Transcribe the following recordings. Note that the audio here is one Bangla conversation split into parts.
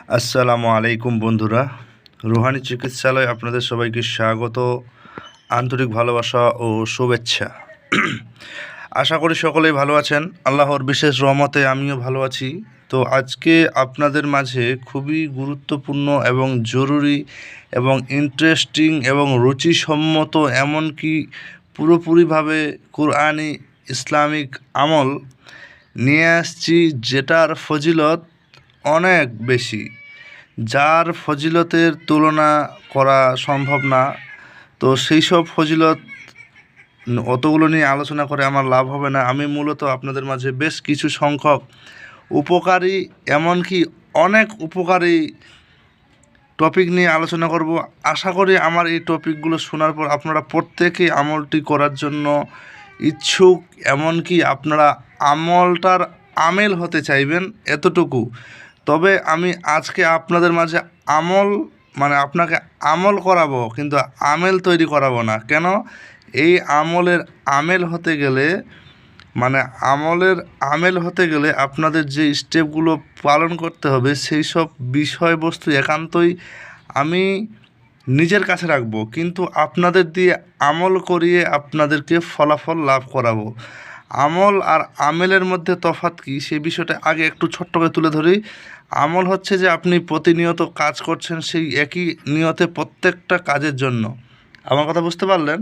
আসসালামু আলাইকুম বন্ধুরা, রুহানি চিকিৎসালয় আপনাদের সবাইকে স্বাগত, আন্তরিক ভালোবাসা ও শুভেচ্ছা। আশা করি সকলেই ভালো আছেন। আল্লাহর বিশেষ রহমতে আমিও ভালো আছি। তো আজকে আপনাদের মাঝে খুবই গুরুত্বপূর্ণ এবং জরুরি এবং ইন্টারেস্টিং এবং রুচিসম্মত, এমনকি পুরোপুরিভাবে কোরআনি ইসলামিক আমল নিয়ে আসছি, যেটার ফজিলত অনেক বেশি, যার ফজিলতের তুলনা করা সম্ভব না। তো সেই সব ফজিলত অতগুলো নিয়ে আলোচনা করে আমার লাভ হবে না। আমি মূলত আপনাদের মাঝে বেশ কিছু সংখ্যক উপকারী, এমনকি অনেক উপকারী টপিক নিয়ে আলোচনা করব। আশা করি আমার এই টপিকগুলো শোনার পর আপনারা প্রত্যেকেই আমলটি করার জন্য ইচ্ছুক, এমনকি আপনারা আমলটার আমেল হতে চাইবেন, এতটুকু। তবে আমি আজকে আপনাদের মাঝে আমল আপনাকে আমল করাবো, কিন্তু আমেল তৈরি করাবো না। কেন? এই আমেল হতে গেলে আমলের আমেল হতে গেলে আপনাদের যে স্টেপগুলো পালন করতে হবে, সেই সব বিষয়বস্তু একান্তই আমি নিজের কাছে রাখবো, কিন্তু আপনাদের দিয়ে আমল করিয়ে আপনাদেরকে ফলাফল লাভ করাবো। আমল আর আমেলের মধ্যে তফাৎ কী, সেই বিষয়টা আগে একটু ছোট্ট করে তুলে ধরি। আমল হচ্ছে যে আপনি প্রতিনিয়ত কাজ করছেন সেই একই নিয়তে প্রত্যেকটা কাজের জন্য। আমার কথা বুঝতে পারলেন?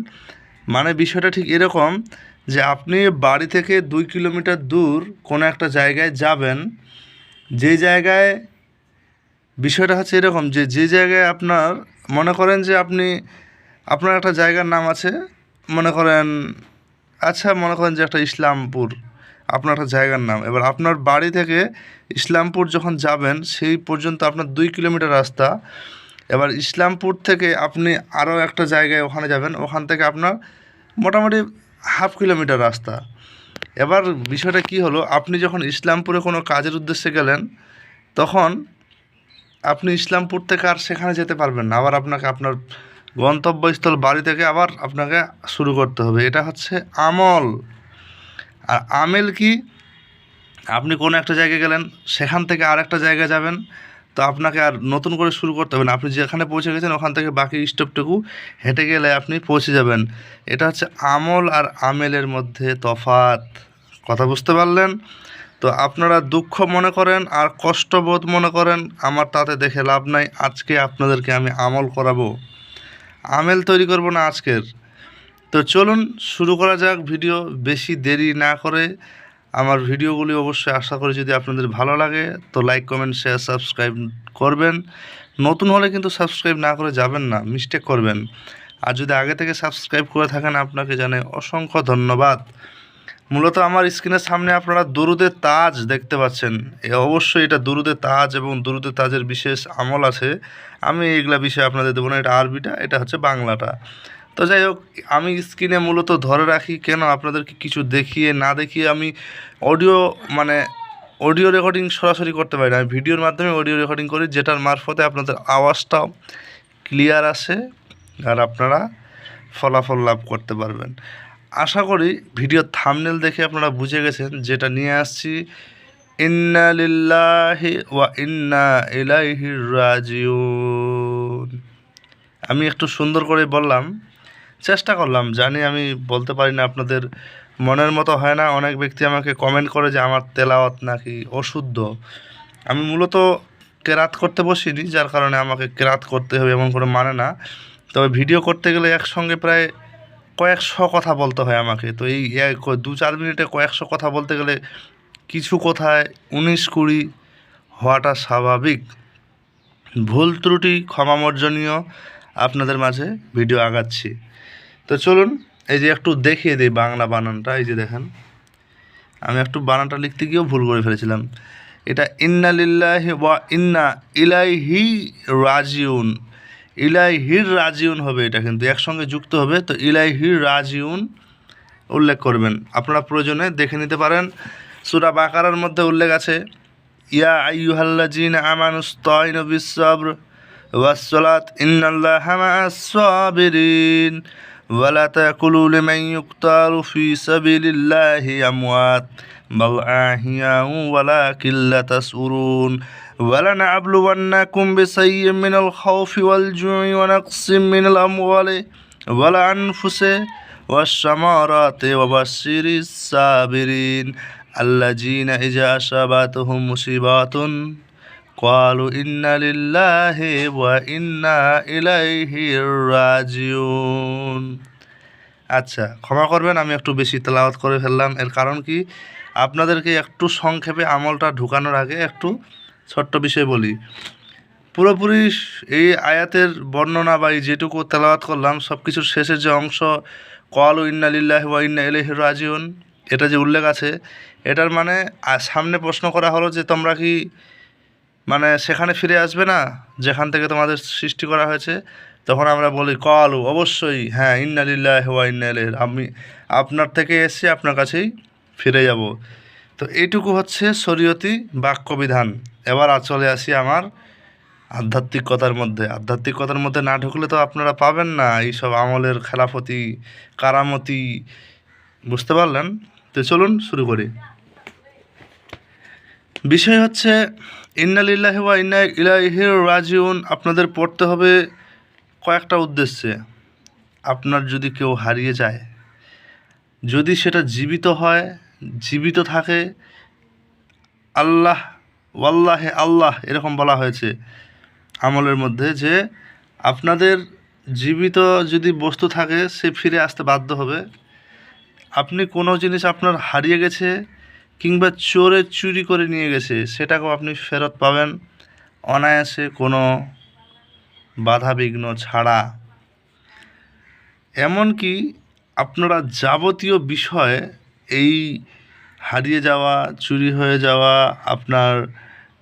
বিষয়টা ঠিক এরকম যে আপনি বাড়ি থেকে 2 কিলোমিটার দূর কোনো একটা জায়গায় যাবেন, যেই জায়গায় বিষয়টা হচ্ছে এরকম যে জায়গায় আপনার মনে করেন যে আপনার একটা জায়গার নাম আছে, মনে করেন যে একটা ইসলামপুর আপনার একটা জায়গার নাম। এবার আপনার বাড়ি থেকে ইসলামপুর যখন যাবেন, সেই পর্যন্ত আপনার 2 কিলোমিটার রাস্তা। এবার ইসলামপুর থেকে আপনি আরও একটা জায়গায় ওখানে যাবেন, ওখান থেকে আপনার মোটামুটি 1/2 কিলোমিটার রাস্তা। এবার বিষয়টা কি হলো, আপনি যখন ইসলামপুরে কোনো কাজের উদ্দেশ্যে গেলেন, তখন আপনি ইসলামপুর থেকে আর সেখানে যেতে পারবেন না। আবার আপনাকে আপনার গন্তব্যস্থল বাড়ি থেকে আবার আপনাকে শুরু করতে হবে। এটা হচ্ছে আমল। আর আমেল কি? আপনি কোনো একটা জায়গায় গেলেন, সেখান থেকে আর একটা জায়গায় যাবেন, তো আপনাকে আর নতুন করে শুরু করতে হবে না। আপনি যেখানে পৌঁছে গেছেন ওখান থেকে বাকি স্টপটুকু হেঁটে গেলে আপনি পৌঁছে যাবেন। এটা হচ্ছে আমল আর আমেলের মধ্যে তফাৎ। কথা বুঝতে পারলেন? তো আপনারা দুঃখ মনে করেন আর কষ্টবোধ মনে করেন, আমার তাতে দেখে লাভ নাই। আজকে আপনাদেরকে আমি আমল করাবো, আমেল তৈরি করব না আজকের। তো চলুন শুরু করা যাক ভিডিও। বেশি দেরি না করে আমার ভিডিওগুলি অবশ্যই আশা করি যদি আপনাদের ভালো লাগে তো লাইক, কমেন্ট, শেয়ার, সাবস্ক্রাইব করবেন। নতুন হলে কিন্তু সাবস্ক্রাইব না করে যাবেন না, মিস্টেক করবেন। আর যদি আগে থেকে সাবস্ক্রাইব করে থাকেন, আপনাকে জানাই অসংখ্য ধন্যবাদ। মূলত আমার স্ক্রিনের সামনে আপনারা দুরুদে তাজ দেখতে পাচ্ছেন। অবশ্যই এটা দুরুদে তাজ এবং দুরুদে তাজের বিশেষ আমল আছে। আমি এইগুলা বিষয়ে আপনাদের দেবো না, এটা আরবিটা, এটা হচ্ছে বাংলাটা। তো যাই হোক, আমি স্ক্রিনে মূলত ধরে রাখি কেন, আপনাদেরকে কিছু দেখিয়ে না দেখিয়ে আমি অডিও অডিও রেকর্ডিং সরাসরি করতে পারি না। আমি ভিডিওর মাধ্যমে অডিও রেকর্ডিং করি, যেটার মারফতে আপনাদের আওয়াজটাও ক্লিয়ার আসে আর আপনারা ফলাফল লাভ করতে পারবেন। আশা করি ভিডিওর থাম্বনেল দেখে আপনারা বুঝে গেছেন যেটা নিয়ে আসছি। ইন্না লিল্লাহি ওয়া ইন্না ইলাইহি রাজিউন। আমি একটু সুন্দর করে বললাম, চেষ্টা করলাম। জানি আমি বলতে পারি না, আপনাদের মনের মতো হয় না। অনেক ব্যক্তি আমাকে কমেন্ট করে যে আমার তেলাওয়াত নাকি অশুদ্ধ। আমি মূলত কেরাত করতে বসিনি, যার কারণে আমাকে কেরাত করতে হবে এমন কোনো মানে না। তবে ভিডিও করতে গেলে একসঙ্গে প্রায় কয়েকশো কথা বলতে হয় আমাকে। তো এই 2-4 মিনিটে কয়েকশো কথা বলতে গেলে কিছু কথায় 19-20 হওয়াটা স্বাভাবিক। ভুল ত্রুটি ক্ষমামার্জনীয়। আপনাদের মাঝে ভিডিও আগাচ্ছি। তো চলুন এই যে একটু দেখিয়ে দিই বাংলা বানানটা। এই যে দেখেন, আমি একটু বানানটা লিখতে গিয়েও ভুল করে ফেলেছিলাম। এটা ইন্না লিল্লাহি ওয়া ইন্না ইলাইহি রাজিউন। ইলাইহির রাজিউন হবে, এটা কিন্তু একসঙ্গে যুক্ত হবে। তো ইলাইহির রাজিউন উল্লেখ করবেন, আপনারা প্রয়োজনে দেখে নিতে পারেন। সূরা বাকারার মধ্যে উল্লেখ আছে, ইয়া আইয়ুহাল্লাযীনা আমানুস্তাঈনু বিস-সাবর ওয়াস-সালাত ইন্নাল্লাহা মা'আস-সাবিরিন ولا تأكلوا لمن يقتل في سبيل الله أموات بل أحياء ولكن لا تشعرون ولنبلونكم بشيء من الخوف والجوع ونقص من الأموال والأنفس والثمرات وبشر الصابرين الذين إذا أصابتهم مصيبات قالوا إنا لله وإنا إليه راجعون। আচ্ছা, ক্ষমা করবেন আমি একটু বেশি তেলাওয়াত করে ফেললাম। এর কারণ কি, আপনাদেরকে একটু সংক্ষেপে আমলটা ঢুকানোর আগে একটু ছোট্ট বিষয় বলি। পুরোপুরি এই আয়াতের বর্ণনা বা যেটুকু তেলাওয়াত করলাম সব কিছুর শেষের যে অংশ ক্বালু ইন্না লিল্লাহি ওয়া ইন্না ইলাইহি রাজিউন, এটা যে উল্লেখ আছে, এটার মানে সামনে প্রশ্ন করা হলো যে তোমরা কি মানে সেখানে ফিরে আসবে না যেখান থেকে তোমাদের সৃষ্টি করা হয়েছে? তখন আমরা বলি ক্বালু, অবশ্যই হ্যাঁ, ইন্না লিল্লাহি ওয়া ইন্না ইলাইহি, আমি আপনার থেকে এসে আপনার কাছেই ফিরে যাব। তো এইটুকু হচ্ছে শরীয়তি বাক্যবিধান। এবার চলে আসি আমার আধ্যাত্মিকতার মধ্যে। আধ্যাত্মিকতার মধ্যে না ঢুকলে তো আপনারা পাবেন না এইসব আমলের খেলাফতি, কারামতি, বুঝতে পারলেন? তো চলুন শুরু করি। বিষয় হচ্ছে ইন্না লিল্লাহি ওয়া ইন্না ইলাইহি রাজিউন আপনাদের পড়তে হবে কয়েকটা উদ্দেশ্যে। আপনার যদি কেউ হারিয়ে যায়, যদি সেটা জীবিত হয়, জীবিত থাকে, আল্লাহ ওয়াল্লাহে আল্লাহ এরকম বলা হয়েছে আমলের মধ্যে যে আপনাদের জীবিত যদি বস্তু থাকে সে ফিরে আসতে বাধ্য হবে। আপনি কোনো জিনিস আপনার হারিয়ে গেছে কিংবা চোরে চুরি করে নিয়ে গেছে, সেটাকেও আপনি ফেরত পাবেন অনায়াসে, কোনো বাধা বিঘ্ন ছাড়া। এমনকি আপনারা যাবতীয় বিষয়ে এই হারিয়ে যাওয়া, চুরি হয়ে যাওয়া, আপনার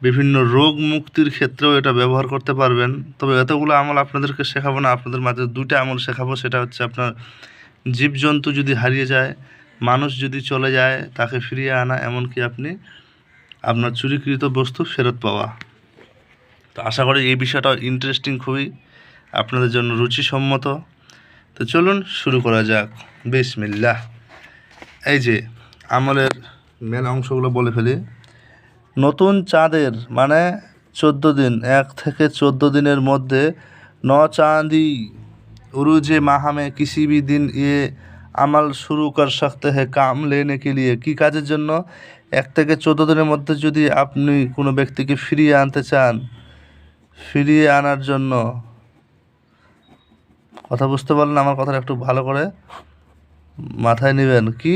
বিভিন্ন রোগ মুক্তির ক্ষেত্রেও এটা ব্যবহার করতে পারবেন। তবে এতগুলো আমল আপনাদেরকে শেখাবো না, আপনাদের মাঝে দুইটা আমল শেখাবো। সেটা হচ্ছে আপনার জীবজন্তু যদি হারিয়ে যায়, মানুষ যদি চলে যায়, তাকে ফিরিয়ে আনা, এমনকি আপনি আপনার চুরিকৃত বস্তু ফেরত পাওয়া। তো আশা করি এই বিষয়টা ইন্টারেস্টিং, খুবই আপনাদের জন্য রুচিসম্মত। তো চলুন শুরু করা যাক। বিসমিল্লাহ। এই যে আমলের মেন অংশগুলো বলে ফেলি। নতুন চাঁদের মানে 14 দিন, 1 থেকে 14 দিনের মধ্যে ন चांदी उरूजे माह में किसी भी दिन ये আমল শুরু कर सकते हैं काम लेने के लिए। কী কাজের জন্য? 1 থেকে 14 দিনের মধ্যে যদি আপনি কোনো ব্যক্তিকে ফিরিয়ে আনতে চান, ফিরিয়ে আনার জন্য, কথা বুঝতে পারলেন? আমার কথাটা একটু ভালো করে মাথায় নেবেন। কি,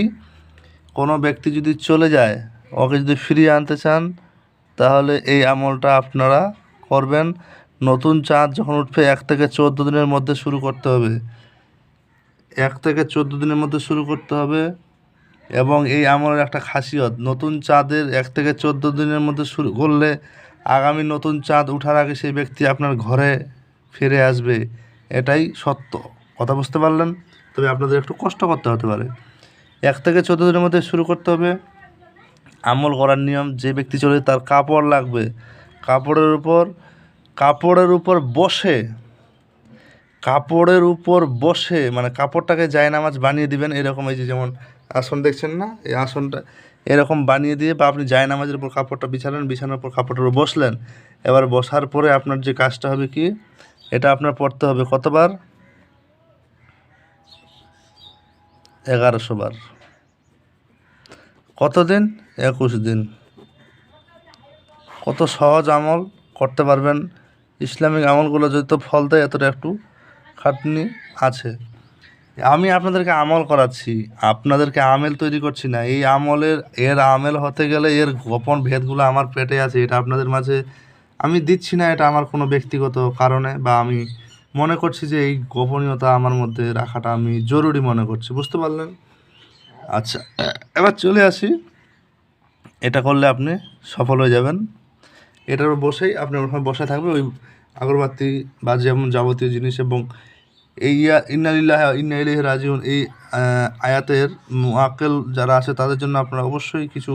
কোনো ব্যক্তি যদি চলে যায়, ওকে যদি ফিরিয়ে আনতে চান, তাহলে এই আমলটা আপনারা করবেন। নতুন চাঁদ যখন উঠবে 1 থেকে 14 দিনের মধ্যে শুরু করতে হবে। 1 থেকে 14 দিনের মধ্যে শুরু করতে হবে। এবং এই আমলের একটা খাসিয়ত, নতুন চাঁদের 1 থেকে 14 দিনের মধ্যে শুরু করলে আগামী নতুন চাঁদ উঠার আগে সেই ব্যক্তি আপনার ঘরে ফিরে আসবে। এটাই সত্য। কথা বুঝতে পারলেন? তবে আপনাদের একটু কষ্ট করতে হতে পারে। 1 থেকে 14 দিনের মধ্যে শুরু করতে হবে। আমল করার নিয়ম, যে ব্যক্তি চলে তার কাপড় লাগবে, কাপড়ের উপর বসে মানে কাপড়টাকে জায়নামাজ বানিয়ে দিবেন। এরকম এই যে যেমন আসন দেখছেন না, এই আসনটা এরকম বানিয়ে দিয়ে, বা আপনি জায়নামাজের উপর কাপড়টা বিছালেন, বিছানোর পর কাপড়টার উপর বসলেন। এবার বসার পরে আপনার যে কাজটা হবে কি, এটা আপনার পড়তে হবে কতবার? 1100 বার। কতদিন? 21 দিন। কত সহজ আমল, করতে পারবেন। ইসলামিক আমলগুলো যত ফল দেয় এতটা একটু খাটনি আছে। আমি আপনাদেরকে আমল করাচ্ছি, আপনাদেরকে আমেল তৈরি করছি না। এই এর আমেল হতে গেলে এর গোপন ভেদগুলো আমার পেটে আছে, এটা আপনাদের মাঝে আমি দিচ্ছি না। এটা আমার কোনো ব্যক্তিগত কারণে, বা আমি মনে করছি যে এই গোপনীয়তা আমার মধ্যে রাখাটা আমি জরুরি মনে করছি। বুঝতে পারলেন? আচ্ছা, এবার চলে আসি। এটা করলে আপনি সফল হয়ে যাবেন। এটার বসেই আপনি ওখানে বসে থাকবে, ওই আগরবাতি বা যেমন যাবতীয় জিনিস। এবং এই ইন্না লিল্লাহি ওয়া ইন্না ইলাইহি রাজিউন এই আয়াতের মুআক্কেল যারা আছে তাদের জন্য আপনারা অবশ্যই কিছু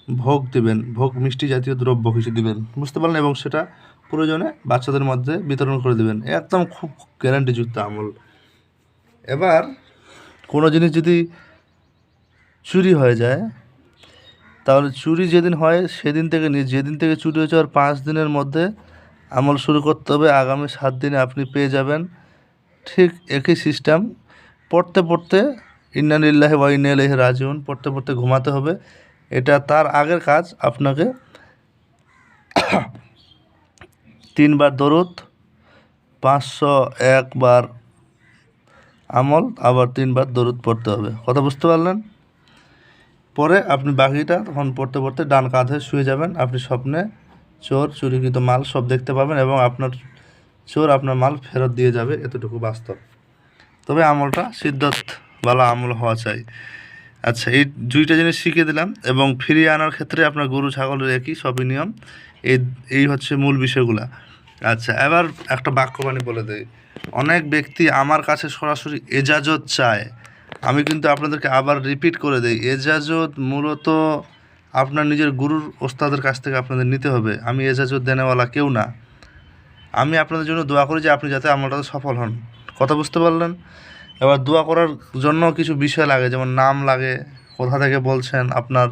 ভোগ দেবেন, ভোগ মিষ্টি জাতীয় দ্রব্য কিছু দিবেন। বুঝতে পারলেন? এবং সেটা প্রয়োজনে বাচ্চাদের মধ্যে বিতরণ করে দেবেন। একদম খুব গ্যারান্টিযুক্ত আমল। এবার কোনো জিনিস যদি চুরি হয়ে যায়, তাহলে চুরি যেদিন হয় সেদিন থেকে নিয়ে যেদিন থেকে চুরি হয়েছে আর 5 দিনের মধ্যে আমল শুরু করতে হবে। আগামী 7 দিনে আপনি পেয়ে যাবেন। ঠিক একই সিস্টেম, পড়তে পড়তে ইন্না লিল্লাহি ওয়া ইন্না ইলাইহি রাজিউন পড়তে পড়তে ঘুমাতে হবে। এটা তার আগের কাজ। আপনাকে 3 বার দরুদ, 501 বার আমল, আবার 3 বার দরুদ পড়তে হবে। কথা বুঝতে পারলেন? পরে আপনি বাকিটা তখন পড়তে পড়তে ডান কাঁধে শুয়ে যাবেন। আপনি স্বপ্নে চোর, চুরিকৃত মাল সব দেখতে পাবেন এবং আপনার চোর আপনার মাল ফেরত দিয়ে যাবে। এতটুকু বাস্তব। তবে আমলটা সিদ্ধতওয়ালা আমল হওয়া চাই। আচ্ছা, এই 2টা জিনিস শিখিয়ে দিলাম এবং ফিরিয়ে আনার ক্ষেত্রে আপনার গরু ছাগলের একই সবই নিয়ম। এই হচ্ছে মূল বিষয়গুলা। আচ্ছা, এবার একটা বাক্যবাণী বলে দেই। অনেক ব্যক্তি আমার কাছে সরাসরি এজাজত চায়। আমি কিন্তু আপনাদেরকে আবার রিপিট করে দেই, এজাজত মূলত আপনার নিজের গুরুর ওস্তাদের কাছ থেকে আপনাদের নিতে হবে। আমি এজাজত দেনেওয়ালা কেউ না। আমি আপনাদের জন্য দোয়া করি যে আপনি যাতে আমলটাতে সফল হন। কথা বুঝতে পারলেন? এবার দোয়া করার জন্য কিছু বিষয় লাগে, যেমন নাম লাগে, কোথা থেকে বলছেন, আপনার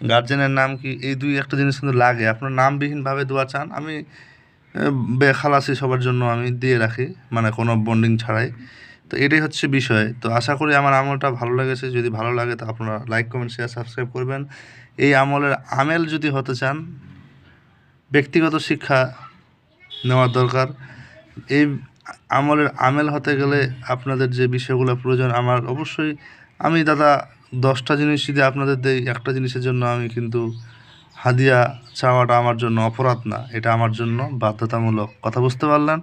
গার্জেনের নাম কি, এই 2-1টা জিনিস কিন্তু লাগে। আপনার নামবিহীনভাবে দোয়া চান, আমি বেখালাসি সবার জন্য আমি দিয়ে রাখি, মানে কোনো বন্ডিং ছাড়াই। তো এটাই হচ্ছে বিষয়। তো আশা করি আমার আমলটা ভালো লেগেছে। যদি ভালো লাগে তো আপনারা লাইক, কমেন্ট, শেয়ার, সাবস্ক্রাইব করবেন। এই আমলের আমেল যদি হতে চান, ব্যক্তিগত শিক্ষা নেওয়ার দরকার। এই আমলের আমেল হতে গেলে আপনাদের যে বিষয়গুলো প্রয়োজন, আমার অবশ্যই আমি দাদা 10টা জিনিস যদি আপনাদের দেই, একটা জিনিসের জন্য আমি কিন্তু হাদিয়া চাওয়াটা আমার জন্য অপরাধ না, এটা আমার জন্য বাধ্যতামূলক। কথা বুঝতে পারলেন?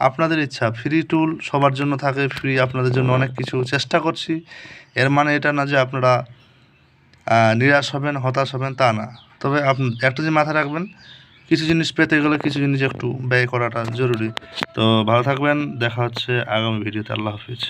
আপনাদের ইচ্ছা। ফ্রি টুল সবার জন্য থাকে, ফ্রি আপনাদের জন্য অনেক কিছু চেষ্টা করছি। এর মানে এটা না যে আপনারা নিরাশ হবেন, হতাশ হবেন, তা না। তবে আপনি একটা জিনিস মাথায় রাখবেন, কিছু জিনিস পেতে গেলে কিছু জিনিস একটু ব্যয় করাটা জরুরি। তো ভালো থাকবেন, দেখা হচ্ছে আগামী ভিডিওতে। আল্লাহ হাফিজ।